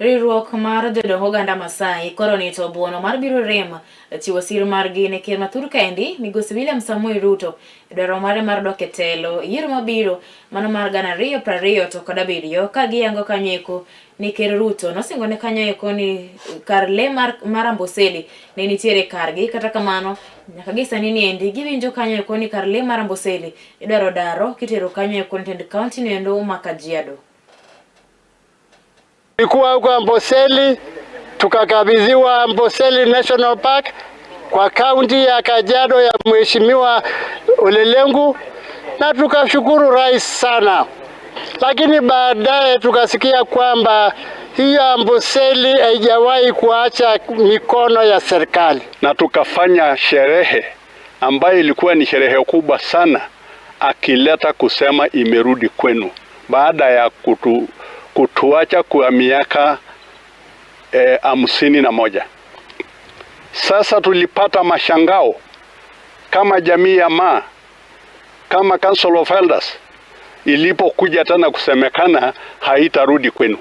Riwruok mar jodong oganda Masai koro ni to buono mar biro rem chiwo sir margi ne ker mathur kendi Migosi William Samoei Ruto e dwaro mare mar dok e telo yiero mabiro mano mar 2020 to kod 7 ka giyango kanyo ni ker Ruto nosingo ne kanyo ni kar le mar Amboseli ne nitiere kargi, kata kamano nyaka gisani niendi giwinjo kanyo ni kar le mar Amboseli idwaro daro kitero kanyo ni Tend County nendo ma Kajiado. Tulikuwa huko Amboseli, tukakabidhiwa Amboseli National Park kwa kaunti ya Kajiado ya Mheshimiwa Ole Lenku, na tukashukuru rais sana. Lakini baadaye tukasikia kwamba hiyo Amboseli haijawahi kuacha mikono ya serikali, na tukafanya sherehe ambayo ilikuwa ni sherehe kubwa sana, akileta kusema imerudi kwenu baada ya kutuacha kwa miaka 51. Sasa tulipata mashangao kama jamii ya Maa, kama Council of Elders, ilipokuja tena kusemekana haitarudi kwenu.